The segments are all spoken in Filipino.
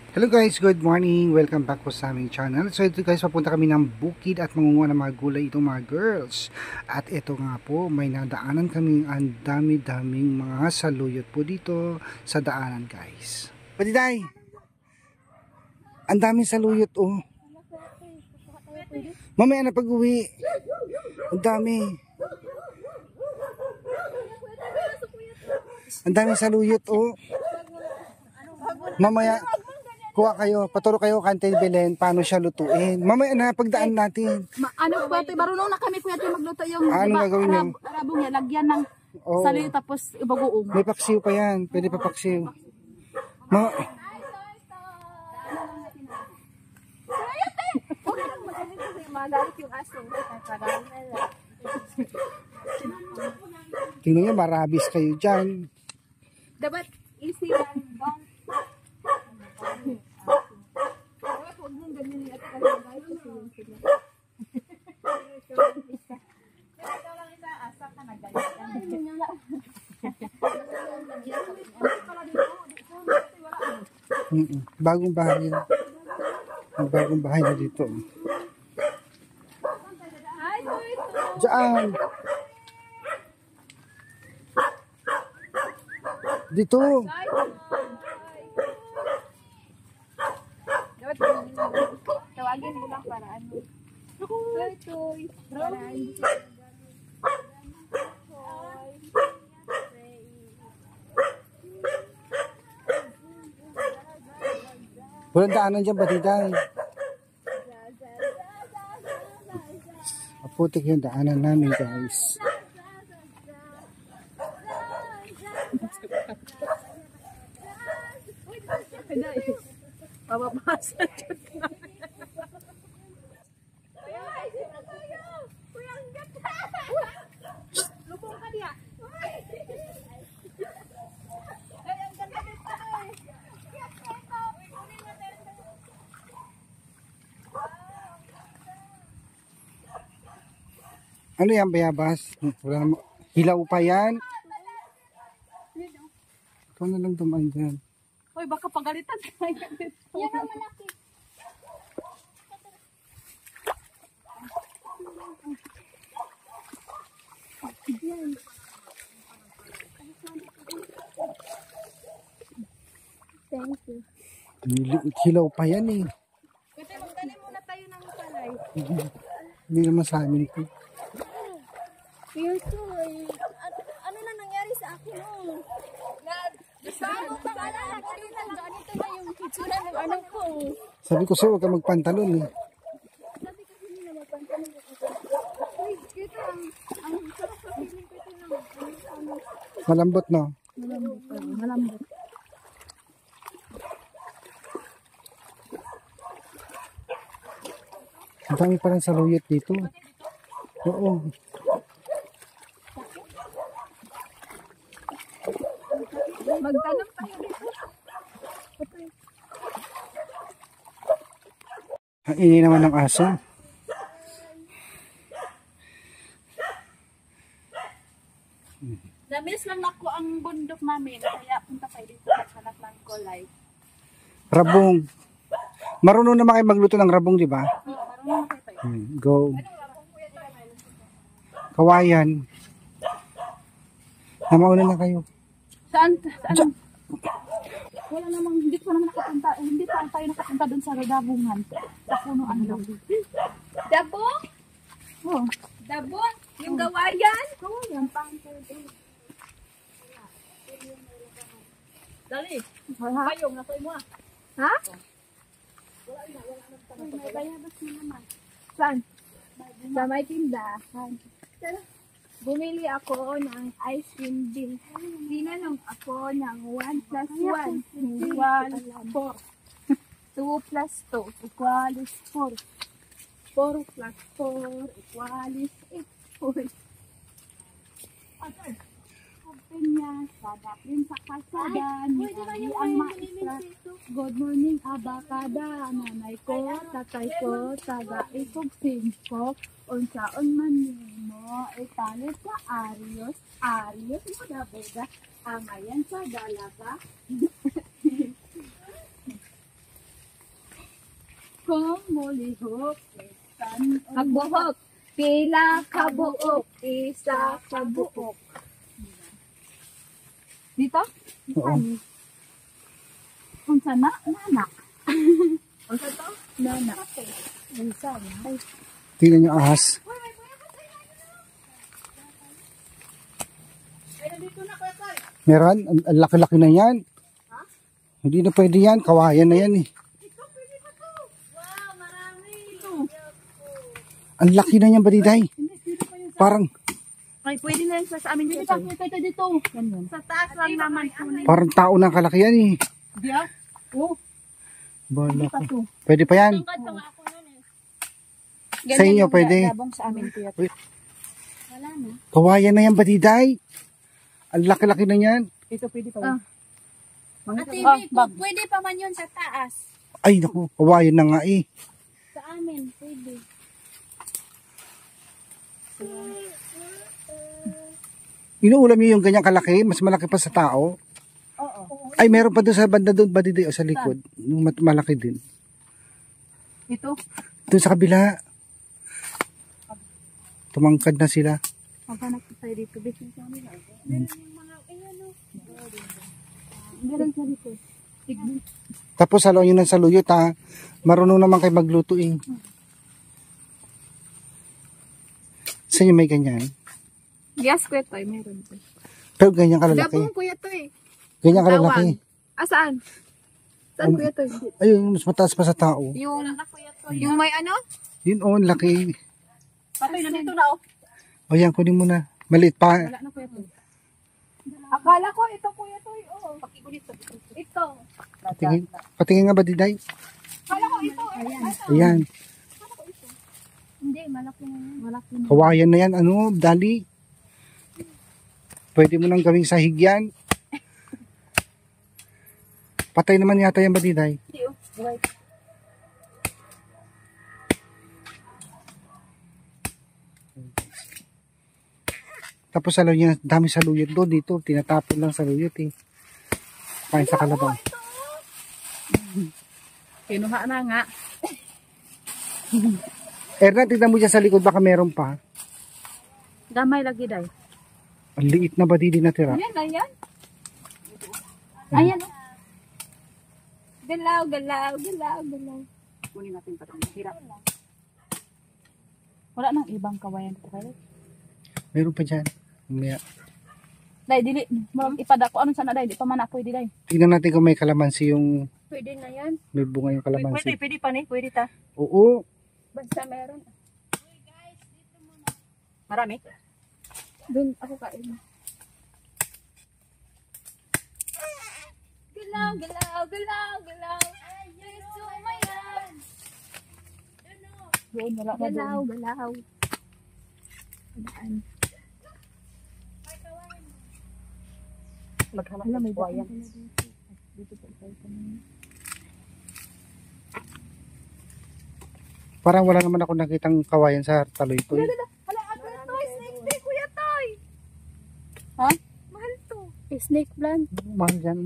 Hello guys, good morning. Welcome back po sa aming channel. So ito guys, papunta kami ng bukid at mangunguha ng mga gulay itong mga girls. At ito nga po, may nadaanan kami ang dami-daming mga saluyot po dito sa daanan guys. Padiday! Ang daming saluyot oh. Mamaya na pag-uwi. Ang dami. Ang daming saluyot oh. Mamaya kuha kayo, paturo kayo kantay Belen, paano siya lutuin. Mamaya na, pagdaan natin. Ano po ito, marunong na kami kuya ito magluto yung Ano gagawin niyo? Rabong niya, lagyan ng saluyot tapos ibagoong. May paksiw pa yan, pwede pa paksiw. Magalit yung aso. Tingnan nyo, marabis kayo dyan. Dapat easy lang. Huwag mong ganyan at kalagay kasi yung sila. Ikaw lang isa, asa ka nagalit. Bagong bahay yan. Bagong bahay na dito. Diyan. Dito. Tawagin mo lang para ano. Toy. Walang daanan dyan, Batiday. Maputik yung daanan namin, guys. Mababasa. Lubong ka diya. Ano yan, bayabas? Wala naman. Hilaw pa yan. Ikaw na lang dumaan dyan. Hoy, baka pagalitan. Yan ang malaki. Thank you. Hilaw pa yan eh. Kasi magtanim muna tayo ng palay. Hindi naman sa amin ito. Cute ano na nangyari sa akin oh? Bago pa ka na, ganito na yung hitsura ng anak ko. Sabi ko sa'yo, huwag ka magpantalon eh. Sabi kasi nila magpantalon ko. Uy, cute ang sarap sa feeling ko ito ng Malambot, no? malambot. Ang dami pa rin saluyot dito. Oo. Magtanong tayo dito. Ang ingay naman ng aso. Namiss lang ako ang bundok namin. Kaya punta kayo dito sa Naklan ko live. Rabong. Marunong naman kayo magluto ng rabong, di ba? Marunong na kayo. Go. Kawayan. Namauna na kayo. Saan? Wala namang, hindi pa naman nakapunta, hindi pa tayo nakapunta doon sa Dabungan. Sa punuan daw. Dabong? Oh. Dabong? Yung gawayan? Gawayan. Dali. Payong, nasa imo ah. Ha? May bayabas na naman. Saan? Sa may tindahan. Bumili ako ng ice cream din. Tinanong ako ng 1 plus 1 equals 4. 2 plus 2 equals 4. 4 plus 4 equals 8. Open niya, sadapin sa kasada, ni ang maestra. Good morning, abakada. Nanay ko, tatay ko, taga-ikog ko. Unsaon man nimo, ipalit sa Arios. Arios mo na boga. Amayan sa dalaga. kung mulihok, magbuhok, pila kabuok, isa kabuok. Dito? Oo. Kung sana, nanak. Kung sa to? Nanak. Kung sana. Tingnan nyo ahas. Meron? Ang laki-laki na yan. Hindi na pwede yan. Kawayan na yan eh. Wow, marami ito. Ang laki na yan, Badiday. Parang, Ay, pwede na yan sa amin dito. Pwede dito. Sa taas lang naman. parang tao na kalaki yan eh. Diya? Oo. Bala ko. Pwede pa yan. Sa inyo, pwede. Sa amin, kuya. Wala na. Kawayan na yan, Badiday. Ang laki-laki na yan. Ito pwede pa. Ate Vico, pwede pa man yun sa taas. Ay, naku. Kawayan na nga eh. Sa amin, pwede. Inuulam niyo yung ganyang kalaki. Mas malaki pa sa tao. Oo. Ay, meron pa doon sa banda doon, Badiday, o sa likod. Yung malaki din. Ito. Doon sa kabila. Tumangkad na sila. Maghanap tayo dito. Business sa amin. Meron sa dito. Tignan. Tapos saluhin yun ng saluyot ha. Marunong naman kayo magluto eh. Sa inyo may ganyan? Gas ko ito. Meron ito. Pero ganyan kalalaki. Gabong kuya to eh. Ganyan kalalaki. Saan? Saan kuya to? Ayun, mas mataas pa sa tao. Yung may ano? Yun oh, laki. Patay na dito na oh. O yan, kunin mo na. Maliit pa. Wala na kuya to. Akala ko ito kuya to eh. Oo. Pakikulit to. Ito. Patingin nga ba, Diday? Akala ko ito. Ayan. Hindi, malaki na yun. Malaki na. Kawayan na yan. Ano, dali. Pwede mo nang gawing sahig yan. Patay naman yata yan ba, Diday? Hindi oh. Buhay. Tapos saluyot, dami saluyot doon dito. Tinatapon lang saluyot eh. Kain sa kalabaw. Kinuha na nga. Erna, tignan mo dyan sa likod. Baka meron pa. Damay lagi day. Ang liit na ba di natira? Ayan, ayan. Ayan oh. Galaw, galaw, galaw, galaw. Kunin natin pa ito. Hirap. Wala nang ibang kawayan dito kayo. Meron pa dyan. Mamaya. Day, dili. Ipadako. Anong sana day? Di pa man ako, di day. Tignan natin kung may kalamansi yung Pwede na yan. may bunga yung kalamansi. Pwede pa ni. Pwede ta. Oo. Basta meron. Marami. Doon ako kain. Galaw, galaw, galaw, galaw. Ay, gusto mo yan. Doon, wala na Galaw, doon. galaw. Maghanap na may buhayan. Dito po tayo sa Parang wala naman ako nakitang kawayan sa taloy ko. Eh. Hala, ano to? Snake day, kuya toy. Ha? Mahal to. Snake plant. Mahal dyan.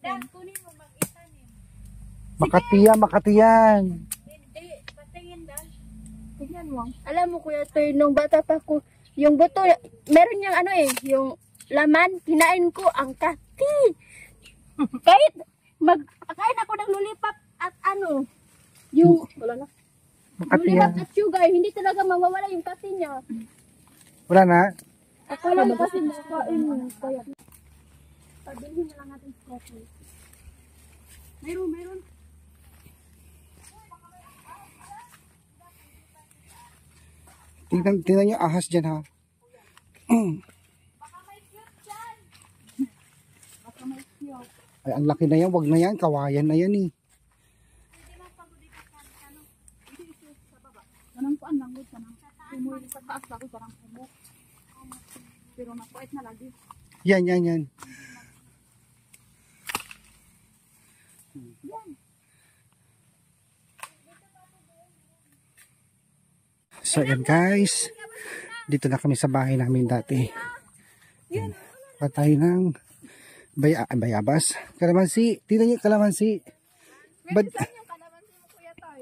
Dan, kunin mo mag-itanim. Makatiyan, makatiyan. Hindi, patingin dan. Tignan mo. Alam mo kuya Toy, nung bata pa ko, yung buto, meron yung ano eh, yung laman, kinain ko ang kati. Kain ako ng lollipop at ano, yung Wala na. lollipop Makatiyan. at sugar, hindi talaga mawawala yung kati niya. Wala na. Ako lang kasi nakain mo. Kaya, pabilhin na lang natin sa coffee. Meron. Tingnan nyo ahas dyan ha. Ay, ang laki na yan. Wag na yan. Kawayan na yan eh. Ganang kuan lang gud kanang. Kumoy sa taas lagi parang kumo. Pero nakuait na lagi. Yan. So yan guys. Dito na kami sa bahay namin dati. Yan. Patay ng bayabas. Kalamansi. Tingnan niyo kalamansi. Bad, Yung kalamansi mo kuya toy.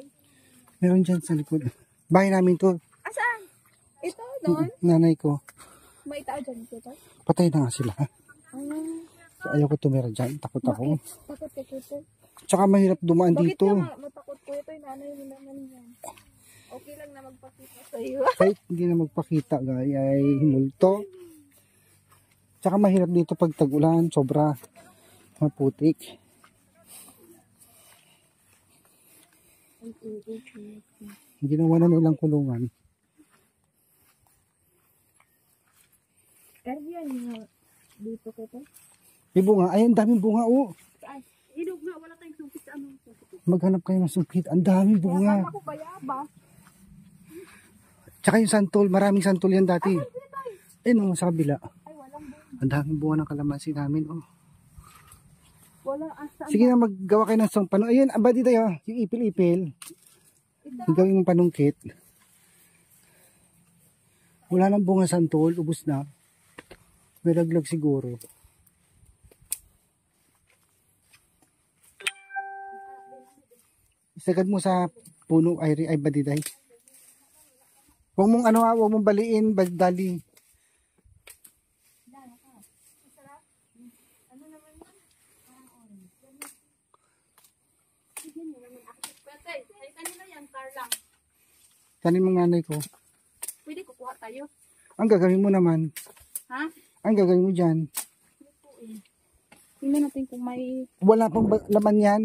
Meron dyan sa likod. Bahay namin to. Asaan? Ito, doon. Nanay ko. May tao dyan dito. Patay na nga sila. Ah, Ayaw ko tumira dyan. Takot ako. takot ka ito. Tsaka mahirap dumaan Bakit dito. ka matakot ko? Ito yung nanay mo naman yan. Okay lang na magpakita sa iyo. Kahit hindi na magpakita, guys, ay multo. Tsaka mahirap dito pag tag-ulan. Sobra maputik. Ginawa na nilang kulungan. Pero yan yung dito ko to. May bunga. Ay, ang daming bunga, oh. Saan? Ilog na, wala tayong sumpit sa anong sumpit. Maghanap kayo ng sungkit. Ang daming bunga. Ako bayaba. Tsaka yung santol. Maraming santol yan dati. Eh, no, sa kabila. Ay, walang bunga. Ang daming bunga ng kalamansi namin, oh. Walang asa. Sige na, maggawa kayo ng song pano. Ayun, aba dito yun. Yung ipil-ipil. Gawin mong panungkit. Wala nang bunga santol. Ubus na. May laglag siguro. Isagad mo sa puno ay badiday. Huwag mong ano, huwag mong baliin, dali. Ay, kanina yan, car lang. Kanin mong nanay ko. Pwede kukuha tayo. Ang gagawin mo naman. Ha? Ang gagawin mo dyan. Tingnan natin kung may... Wala pang laman yan.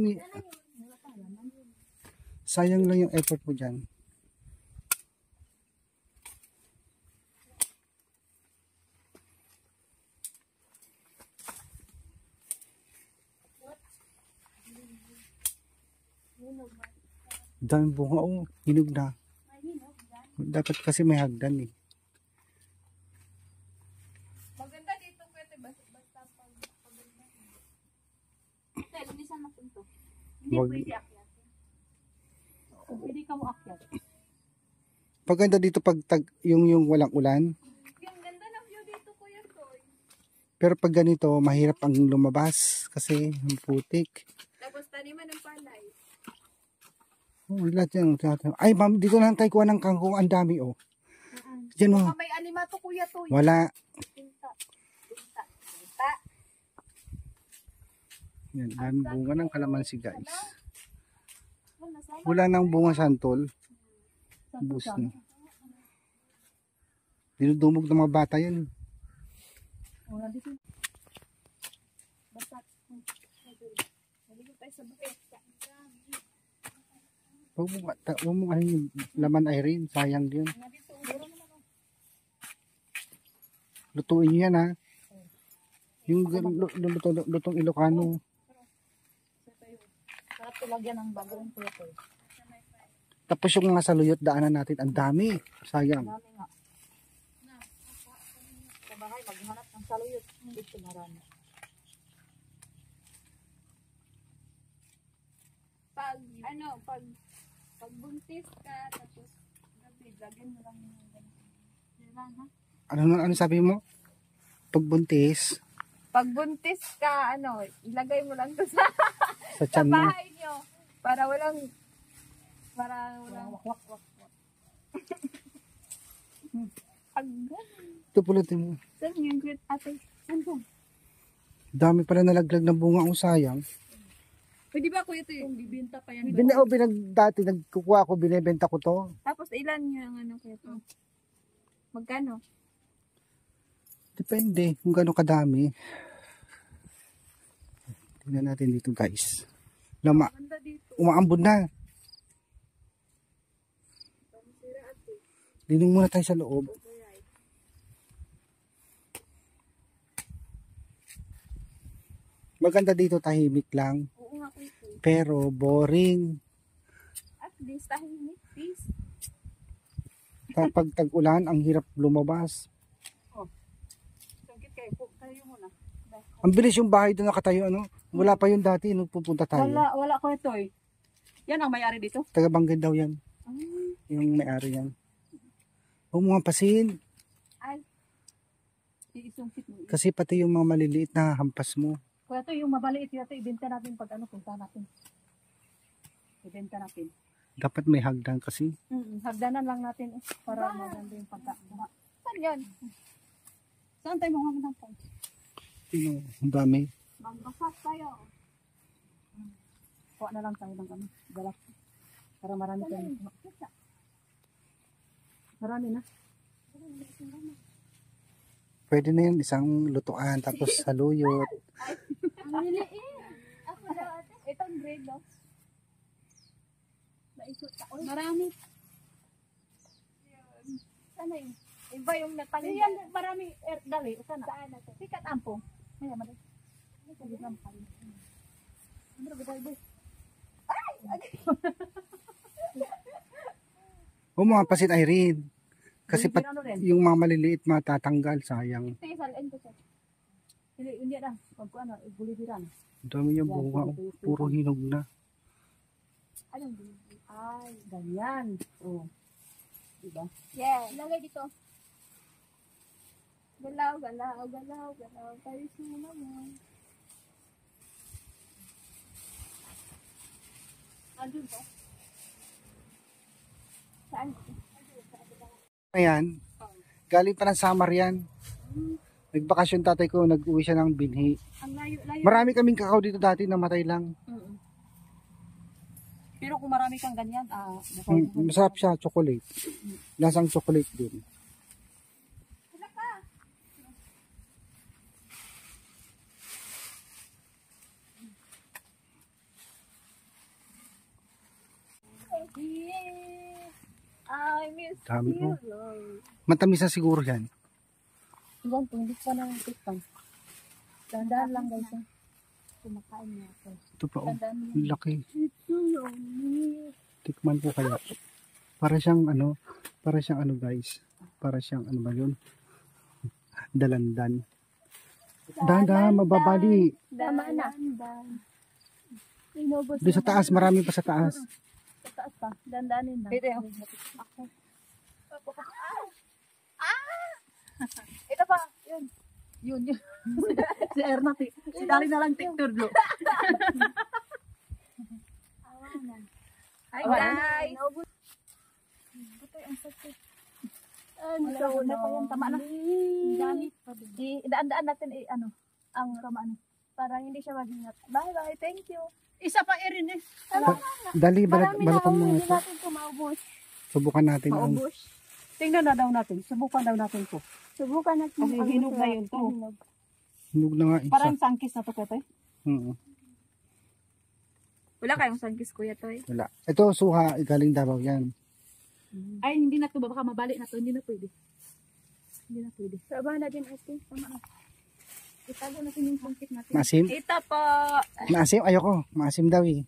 Sayang lang yung effort mo dyan. Dami bunga, oh. Hinog na. Dapat kasi may hagdan eh. Maganda dito pwede basta pag maganda. Tel, bisan mo punto. Hindi Wag- pwede akyat. Pwede ka mo akyat. Paganda dito pag yung walang ulan. Yung ganda ng view dito, Kuya Toy. Pero pag ganito, mahirap ang lumabas kasi ang putik. Tapos taniman ng palay. Oh, lahat yan. Ay, ma'am, dito na tayo kuha ng kangkong. Ang dami, oh. Diyan, oh. Baka may alimato, Kuya Toy. Wala. Tinta. Tinta. Tinta. Yan, dami bunga ng kalamansi, guys. Wala, sana. Wala nang bunga santol. Ubus na. Dinudumog ng mga bata yan. Wala dito. Basta. Naligo tayo sa bakit. Huwag mo ano yung laman ay rin. Sayang din. Lutuin nyo yan, ha. Yung lutong Ilocano. Sarap tulagyan ng bagong Kuya Toy. Tapos yung mga saluyot daanan natin. Ang dami. Sayang. Marami nga. Sa bahay, maghanap ng saluyot. Dito marami. Pag buntis ka, tapos gabi, lagyan mo lang yung ganito. Ano sabi mo? Pagbuntis Pag buntis ka, ilagay mo lang to sa, sa sa tiyan mo. bahay nyo. Para walang wak. Pag Ito pulutin mo. saan yung great ate? Ano? Dami pala nalaglag ng bunga. Ang sayang. Pwede ba kuya ito yung bibinta pa yan? Dati nagkukuha ako, binibenta ko to. Tapos ilan yung kuya ito? Magkano? Depende kung gaano kadami. Tingnan natin dito, guys. Ganda dito. Umaambon na. Linong muna tayo sa loob. Maganda dito, tahimik lang. Oo nga kuya ito. Pero boring. At least tahimik, peace. Kapag tag-ulan, ang hirap lumabas. Sangkit kayo, tayo muna. Ang bilis yung bahay doon nakatayo, ano? Wala pa yun dati nung pupunta tayo. Wala ko ito eh. Yan ang may-ari dito? Taga-Bangged daw yan. Yung may-ari yan. Huwag mo nga pasin. Ay. Iisungkit mo. Kasi pati yung mga maliliit na hampas mo. Kaya ito yung mabaliit yun ito, ibenta natin pag punta natin. Ibenta natin. Dapat may hagdan kasi. Hagdanan lang natin para maganda yung pagkakuha. Saan yun? Saan tayo mga po? Ang dami. Magbasas tayo. Kuha na lang tayo ng galak. Para marami tayo. Marami na. Pwede na yun, isang lutuan, tapos saluyot. Ang liliit. Ako na ate. Itong grade no? Naisot ako. Marami. Sana yun. Iba yung natanggal. Yan, marami. Dali, saan na? Saan natin? Sikat ampo. Maya, mali. Sige lang pa. Ano ba tayo? O mga pasit Irene. Kasi Hindi, ano rin? yung mga maliliit matatanggal, sayang. Sige, salin ko siya. Hindi na. Pag ano, bulibiran. Ang dami yung bunga, puro hinog na. Anong grade? Ay, ganyan. Oh. Diba? Yes. Ilagay dito. Galaw, galaw, galaw, galaw. Tayo sila mo. Andun po. Saan? Ayan, galing pa ng summer yan. Nagbakasyon tatay ko, nag-uwi siya ng binhi. Ang layo-layo. Marami kaming kakao dito dati, namatay lang. Pero kung marami kang ganyan, Masarap siya, chocolate. Lasang chocolate din. I miss Dami you, ko. Lord. Matamis na siguro yan. Ibang hindi pa ng tikpan. Dandaan lang guys. Kumakain niya ako. Ito pa, oh. Tandaan niya. Ang laki. It's so lonely. Tikman ko kaya. Para siyang ano guys. Para siyang ano ba yun? Dalandan. Dahan-dahan, mababali. Tama na. Inubos Doon sa taas, marami pa sa taas. Sa taas pa. Dandanin na. Ito yung. Ako. Ito pa. Yun. Yun. Si Erna. Si Dali na lang picture do. Hi Awa, guys. Butoy ang sakit. Wala na pa yan. Tama na. Dami. Daan-daan natin ang tamaan. Parang hindi siya mag-ingat. Bye bye. Thank you. Isa pa Erin eh. Dali, Marami na. balakan mo Hindi ito. natin ito maubos. Subukan natin ang Maubos. Tingnan na daw natin. Subukan daw natin to. Subukan natin. Kasi ang hinog na masarap yun to. na hinog. hinog na nga isa. Parang sangkis na to kaya tayo. Wala kayong sangkis kuya Toy. Wala. Ito, suha, galing Davao yan. Ay, hindi na to. Baka mabalik na to. Hindi na pwede. Hindi na pwede. Sabahan natin ate. Tama na. Itago natin yung sangkis natin. Maasim? Ito po. Maasim? Ayoko. Maasim daw eh.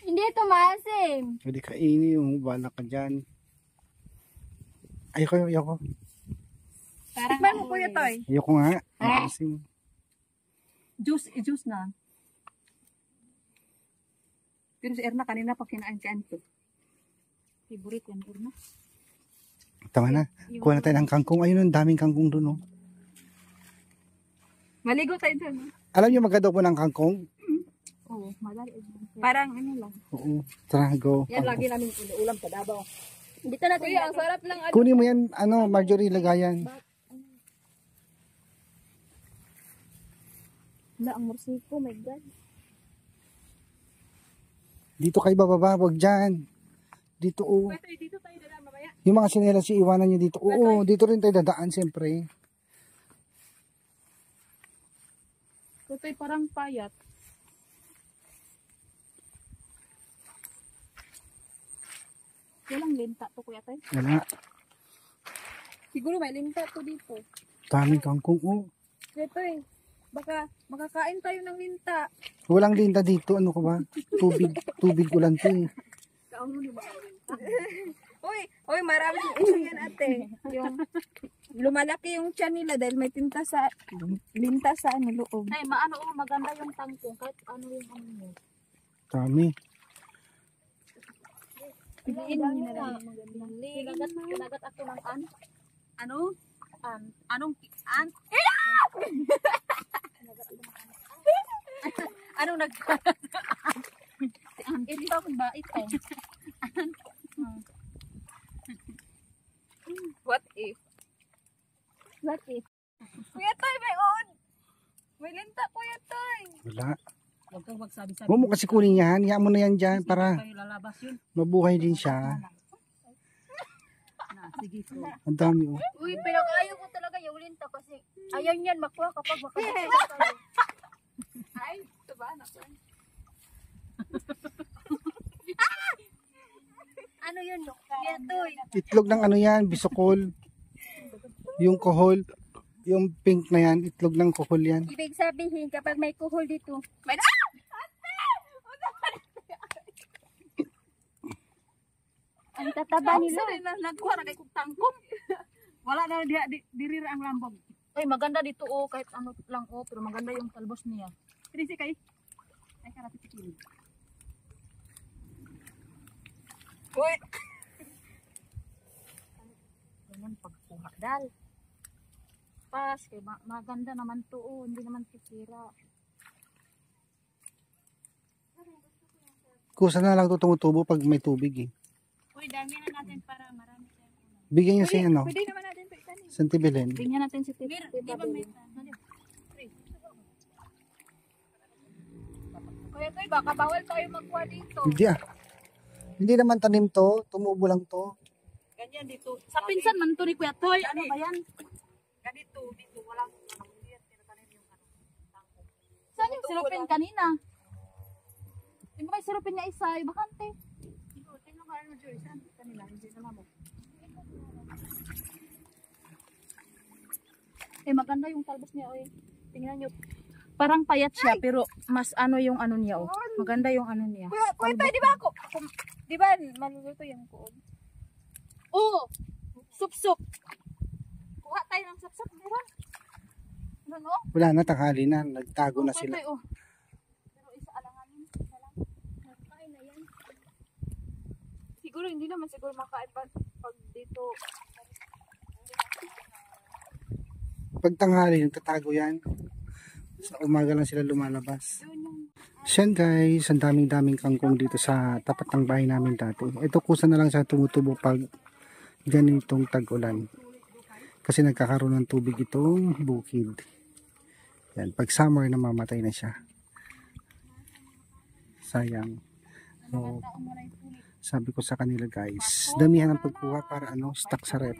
Hindi ito maasim. Pwede kainin yung bala ka dyan. Ayoko. Tikman mo kuya Toy. Ayoko nga. Maasim. Juice na. Pero si Erna kanina pa kinain to. Favorite yan, Erna. Tama na. Kuha na tayo ng kangkong. Ayun, ang daming kangkong doon. Oh. Maligo tayo dun. Alam niyo maganda po ng kangkong? Oo, madali. Parang ano lang. Oo. Tara, go. Yan lagi namin ulam sa Davao. Dito natin. Kuya, ang sarap lang. Kunin mo yan, Marjorie, lagayan. Wala, ang mursiko. My God. Dito kayo bababa, wag dyan. Dito, oh. Dito tayo dadaan mamaya. Yung mga sinelas, iwanan nyo dito. Oo, dito rin tayo dadaan, siyempre. Ito'y parang payat. Walang linta to kuya tayo. Wala. Siguro may linta to dito. Daming kangkong, oh. Dito eh. Baka makakain tayo ng linta. Walang linta dito, ano ka ba? Tubig ulan to eh. Uy, marami yung issue yan ate. Yung lumalaki yung tiyan nila dahil may linta sa loob. Ay, maganda yung tangkong kahit ano yung ano mo. Dami. Piliin mo na lang. Kinagat ako ng anong Ito ba? Ito. What if? What if? Kuya Toy, may on! May linta, Kuya Toy! Wala. Huwag kang magsabi-sabi. Huwag mo kasi kunin yan. Hayaan mo na yan dyan Kasi para kayo lalabas yun. mabuhay din siya. Na, sige, so. Ang dami oh. Uy, pero ayaw ko talaga yung linta kasi ayaw niyan makuha kapag makabuksan tayo. Ay, ito ba? Naku. Ano yun? Kuya Toy. Itlog ng ano yan, bisokol. Yung kohol. Yung pink na yan, itlog ng kohol yan. Ibig sabihin kapag may kuhol dito, May ang tataba nila. Na nagkuha na kay kong tangkom. Wala na dirira ang lambog. Ay, maganda dito oh, kahit ano lang oh, pero maganda yung talbos niya. Pinisi kay. Ay, karati pikin. Uy! Ganyan pagkuha dal. Pas, kay maganda naman to oh, hindi naman kisira. Kusa na lang ito tumutubo pag may tubig eh. Uy, dami na natin para marami tayo. Bigyan niyo si ano, Pwede naman natin ito itanim. Santi Belen. Tingnan natin si Tita. Di ba may Kuya Toy, baka bawal tayo magkuha dito. Hindi ah. Hindi naman tanim to, tumubo lang to. Ganyan dito. Sa pinsan man to ni Kuya Toy, ano ba yan? Ganito, dito. Walang hindi yan tinatanim yung ano. Saan yung silupin kanina? Di ba may silupin niya isa, bakante? Tingnan ka ano, Joy. Saan kanila? Hindi na mo. Eh, maganda yung talbos niya, oy. Tingnan nyo. Parang payat siya, pero mas ano yung ano niya, oh. Maganda yung ano niya. Kuya Toy, di ba ako? Di ba maluluto yung kuog? Oh! Sup-sup! Kuha tayo ng sapsap, meron. Ano, no? Wala na, tanghali na, nagtago na sila. Oh. Pero isa alanganin. Isa lang. Nakain na yan. Siguro hindi naman siguro makain pag dito. Pag tanghali, nagtatago yan. Sa umaga lang sila lumalabas. So yan guys, ang daming kangkong dito sa tapat ng bahay namin dati. Ito kusa na lang siya tumutubo pag ganitong tag-ulan. Kasi nagkakaroon ng tubig itong bukid. Yan, pag summer namamatay na siya. Sayang. So, sabi ko sa kanila guys, damihan ng pagkuha para ano, stock sa rep.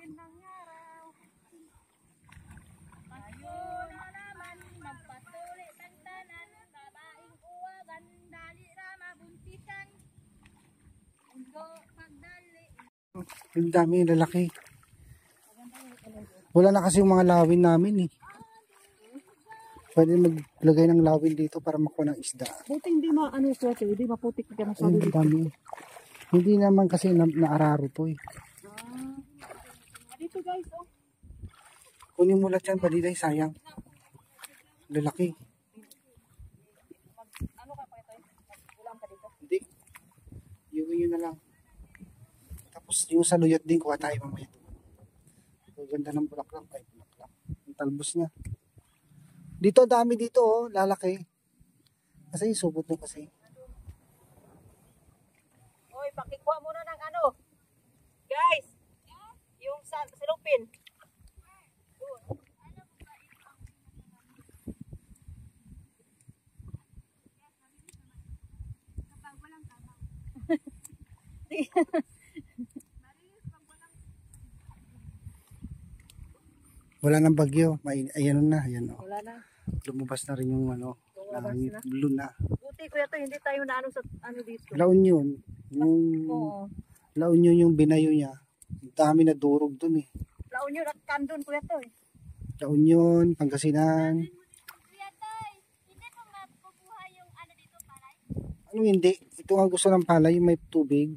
Ang dami, lalaki. Wala na kasi yung mga lawin namin eh. Pwede maglagay ng lawin dito para makuha ng isda. Buti hindi ano siya, hindi maputik ka na sa Ang dami. Hindi naman kasi naararo to eh. Dito guys, oh. Kunin mo lahat yan, baliday, sayang. Lalaki. Ano ka pa ito? Ulam ka dito? Hindi. Iuwi nyo na lang. Tapos yung saluyot din, kuha tayo mamaya. Ang ganda ng bulaklak. Ay, bulaklak. Ang talbos niya. Dito, dami dito oh, lalaki. Kasi subot nyo kasi. Hoy, pakikuha muna ng ano. Guys, yung silupin. Wala nang bagyo. Ayan na, ayan oh. Wala na. Lumabas na rin yung ano, langit, blue na. Buti kuya to, hindi tayo na ano sa ano dito. La Union, yung Oo. La Union yung binayo niya. Ang dami na durog dun eh. Laon yun at kandun kuya to eh. La Union, Pangasinan. Kuya Toy, hindi mo makukuha yung ano dito palay? Ano hindi? Ito ang gusto ng palay, yung may tubig.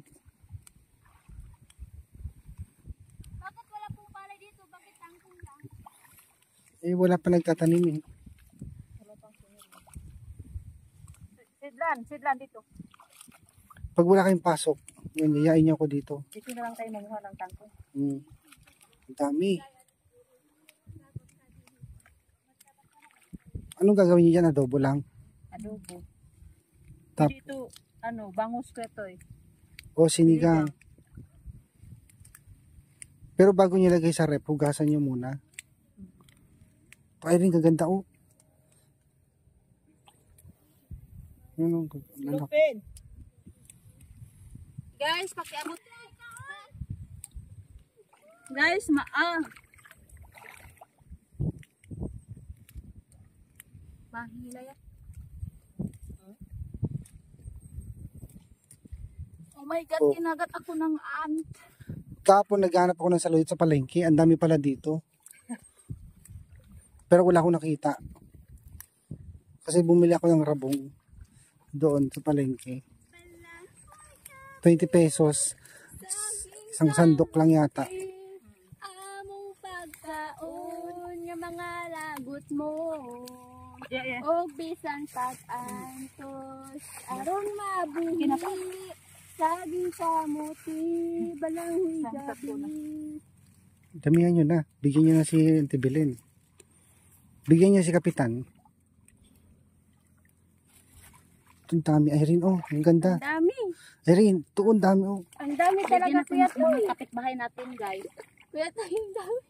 Bakit wala pong palay dito? Bakit tangkong lang? Eh wala pa nagtatanim eh. Sidlan dito. Pag wala kayong pasok, yun, yayain niyo ako dito. Dito na lang tayo manguha ng tangko. Ang dami. Anong gagawin niyo dyan? Adobo lang. Adobo. Tap. Dito, ano, bangus ko ito eh. O sinigang. Pero bago nyo lagay sa rep, hugasan nyo muna. Ay rin kaganda oh. Yan ang lalaki. Lupin. Guys, pakiabot. Guys, Mahila yan. Oh my God, Oh. kinagat ako ng ant. Kapon naghanap ako ng saluyot sa palengke. Ang dami pala dito. Pero wala akong nakita. Kasi bumili ako ng rabong doon sa palengke. 20 pesos. Isang sandok lang yata. Among pagkaon nga mga lagot mo. Yeah. O bisan pag-antos aron mabuhi saging kamuti balang gabi. Damihan nyo na. Bigyan nyo na si Auntie Belen. Bigyan nyo si Kapitan. Ito ang dami. Irene, oh. Ang ganda. Dami. Irene, ito ang dami, oh. Ang dami Lagyan talaga natin kuya sa to. mga kapitbahay natin, guys. Kuya to yung dami.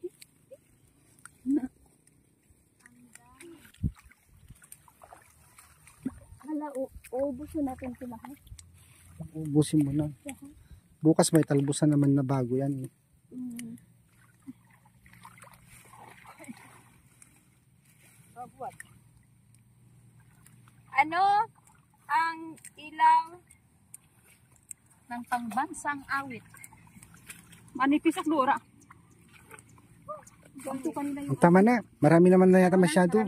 Hala, uubusin natin ito lahat. Ubusin mo na. Bukas may talbusan naman na bago yan. Mm. Ano ang ilaw Ng pangbansang awit. Manipis ang lura. Ito kanina yung... Tama na. Marami naman na yata masyado.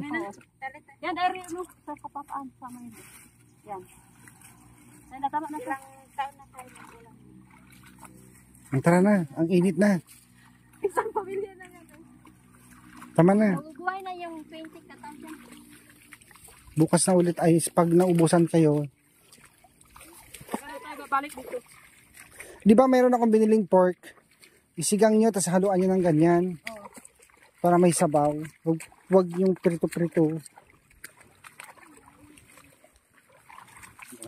Yan, Ari, ano? Sa kapapaan. Sama yun. Yan. Ay, natama na ito. Ang tara na. Ang init na. Isang pamilya na yan. Tama na. maguguhay na yung 20 katasyan? Bukas na ulit ay pag naubusan kayo. Kaya tayo babalik dito. Di ba mayroon akong biniling pork? Isigang nyo, tapos haluan nyo ng ganyan. Para may sabaw. Wag yung prito-prito.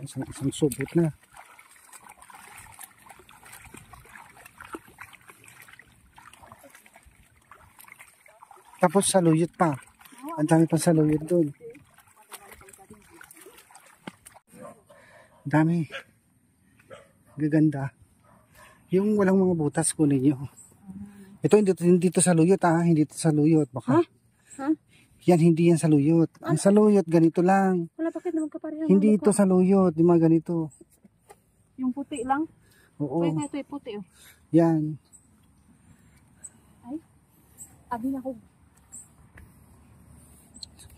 Isang subot na. Tapos saluyot pa. Ang dami pang saluyot doon. Dami. Gaganda. Yung walang mga butas kunin nyo. Ito hindi to saluyot hindi to saluyot. Baka. Yan hindi yan saluyot. Ang saluyot ganito lang. Wala, bakit naman kapareho? Hindi ito saluyot, di mga ganito. Yung puti lang? Oo. Kaya ito yung puti. Oh. Yan. Abi na ko.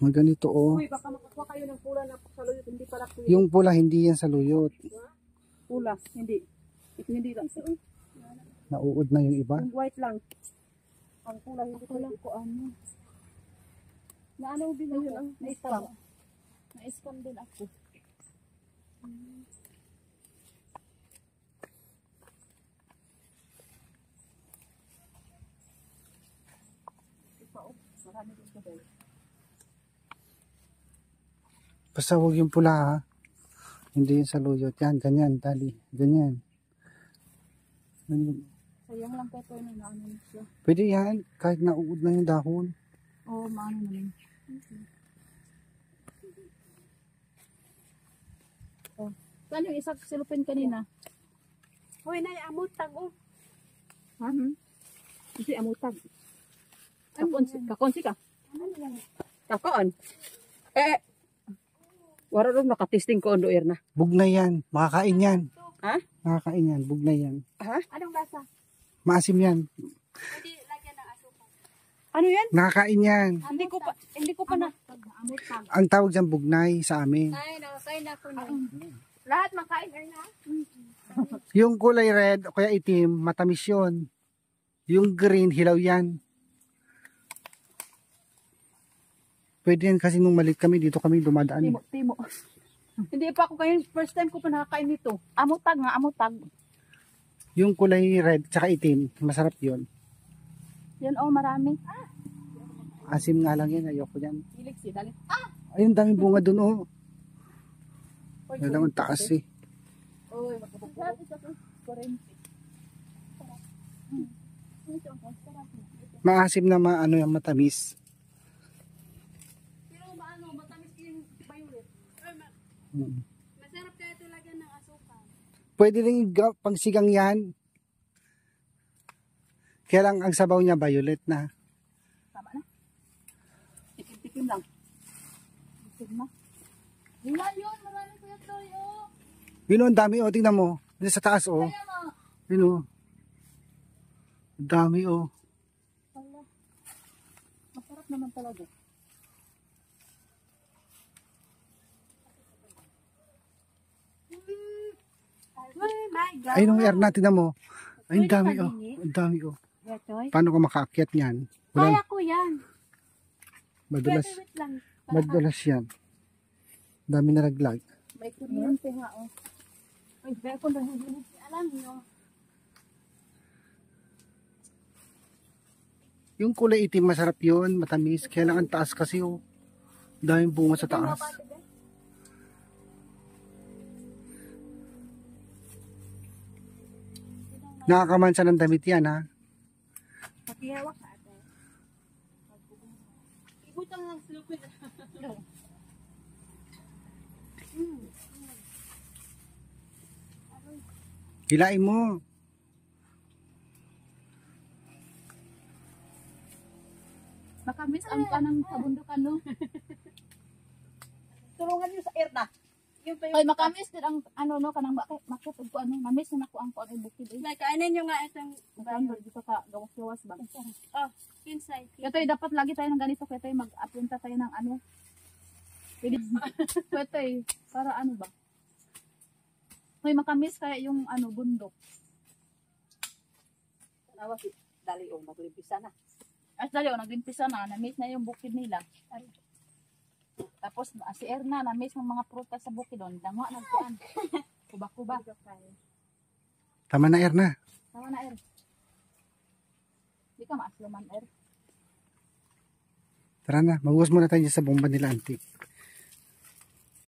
Mga ganito oh. Uy, baka makakuha kayo ng pula na saluyot. Hindi pala kuya. Yung pula hindi yan saluyot. Pula, hindi. Ito hindi lang. Nauud na yung iba. Yung white lang. Ang pula, hindi pala ko ano. Na ano din ako? Na-scam. Na-scam din ako. Marami din ko din. Basta huwag yung pula ha. Hindi yung saluyot. Yan, ganyan, tali. Ganyan. Ganyan. Sayang lang peto na naano siya. Pwede yan, kahit nauud na yung dahon. Oo, maano naman. Oh. Saan yung isang silupin kanina? Hoy, nay, amutag oh. Ha? Kasi amutag. Kakonsi ka? Kakon? Wala rin nakatisting ko ondo na. Bugnay yan. Makakain yan. Ha? Makakain yan. Bugnay yan. Ha? Anong lasa? Maasim yan. Pwede lagyan ng asukal. Ano yan? Nakakain yan. Hindi ko pa na. Amutag. Ang tawag dyan bugnay sa amin. Ay, nakakain na ako nun. Lahat makain na. Yung kulay red o kaya itim, matamis yun. Yung green, hilaw yan. Pwede yan kasi nung malit kami, dito kami dumadaan. Timo. Hindi pa ako kayo, first time ko pa nakakain nito. Amutag nga, amutag. Yung kulay red tsaka itim, masarap yun. Yan oh, marami. Asim nga lang yan, ayoko yan. Hilig si, dali. Ayun, daming bunga dun oh. Yan lang ang taas eh. Oy, magkabukbuk. Ito ko. 40. Ito ko. Sarap na. Maasim na ano yung matamis. Pero matamis yung violet. Mm. Masarap kaya ito lagyan ng asukal. Pwede rin pangsigang yan. Kaya lang ang sabaw niya violet na. Tama na. Tikim-tikim lang. Tikim na. Wala yun. Marami ko yung toy, oh. Yun o, ang dami o. Tingnan mo. Dito sa taas o. Kaya mo. Yun o. Ang dami o. Masarap naman talaga. Oh my God. Ay, nung air natin na mo. Ay, ang dami o. Ang dami o. Yeah, toy. Paano ka makaakyat niyan? Kaya Wala, ko yan. madulas. Wait lang. Madulas yan. Ang dami na naglag. May kuryente nga, oh. Ay, kaya ko nahuhulog. Alam niyo. Yung kulay itim masarap yun. Matamis. Kaya lang ang taas kasi o. Ang daming bunga sa taas. Nakakamansa ng damit yan ha. Pakihawak sa atin. Ibutang ng silupin. Hilain mo. Makamis ang kanang kabundukan, no? Tulungan niyo sa air na. Yung pa Ay, makamis din ang, ano, no, kanang makit ko, ano, mamis na ako ang kuan ay bukid, eh. kainin niyo nga itong Magkano, dito ka, gawas-gawas ba? Oh, inside. Kaya tayo, dapat lagi tayo ng ganito, kaya tayo mag-apunta tayo ng ano. Pwede, kaya tayo, para ano ba? May makamis kaya yung, ano, bundok. Tanawa si Dali o maglimpisa na. At dali, nag-impisa na, na-miss na yung bukid nila. Tapos, si Erna, na-miss ng mga prutas sa bukid doon. Dangwa, nagkuhan. Kuba-kuba. Tama na, air na. Tama na, Er. Di ka maasloman, Er. Tara na, maghugas muna tayo sa bomba nila, auntie.